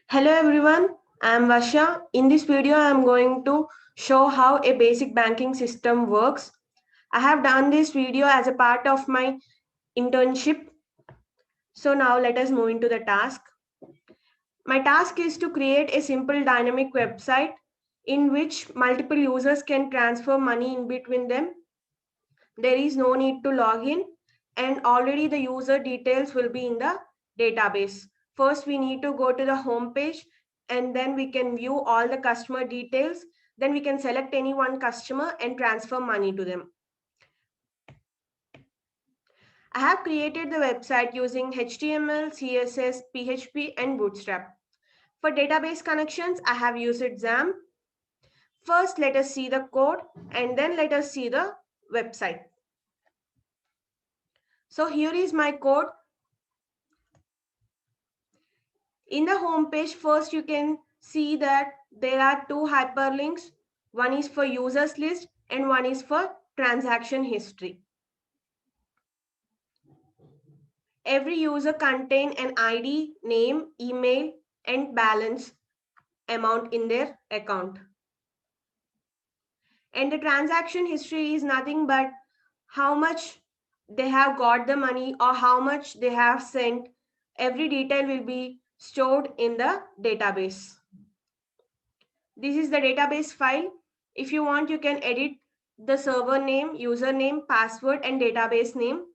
Hello everyone, I am Vasha. In this video, I am going to show how a basic banking system works. I have done this video as a part of my internship. So now let us move into the task. My task is to create a simple dynamic website in which multiple users can transfer money in between them. There is no need to log in and already the user details will be in the database. First, we need to go to the home page and then we can view all the customer details. Then we can select any one customer and transfer money to them. I have created the website using HTML, CSS, PHP and Bootstrap. For database connections, I have used XAMPP. First, let us see the code and then let us see the website. So here is my code. In the home page, first you can see that there are two hyperlinks. One is for users list and one is for transaction history. Every user contain an ID, name, email, and balance amount in their account. And the transaction history is nothing but how much they have got the money or how much they have sent. Every detail will be stored in the database. This is the database file. If you want, you can edit the server name, username, password, and database name.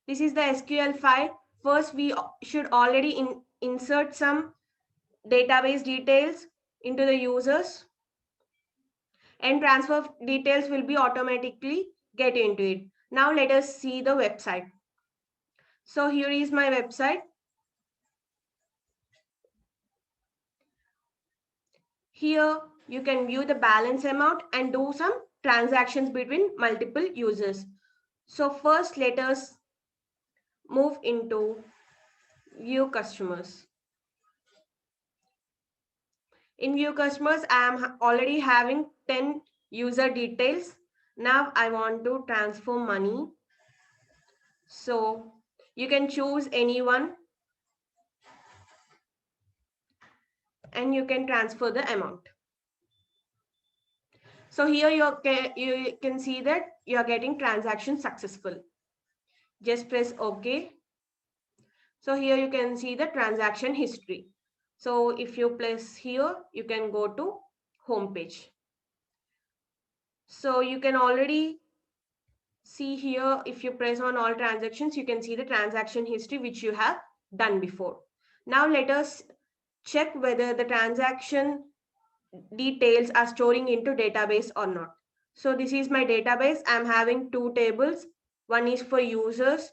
This is the SQL file. First, we should already insert some database details into the users, and transfer details will be automatically get into it. Now let us see the website. So here is my website. Here you can view the balance amount and do some transactions between multiple users. So first let us move into view customers. In view customers, I am already having 10 user details. Now I want to transfer money. So you can choose anyone and you can transfer the amount. So here you can see that you are getting transaction successful. Just press OK. So here you can see the transaction history. So if you press here, you can go to home page. So you can already see here, if you press on all transactions, you can see the transaction history which you have done before. Now let us check whether the transaction details are storing into database or not. So this is my database. I'm having two tables. One is for users.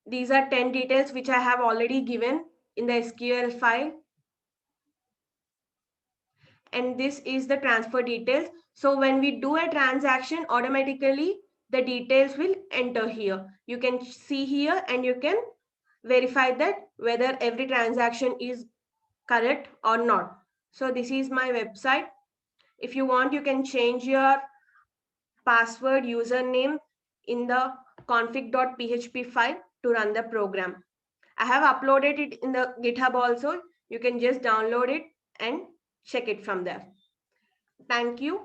These are 10 details which I have already given in the SQL file. And this is the transfer details. So when we do a transaction, automatically the details will enter here. You can see here and you can verify that whether every transaction is correct or not. So this is my website. If you want, you can change your password, username in the config.php file to run the program. I have uploaded it in the GitHub also. You can just download it and check it from there. Thank you.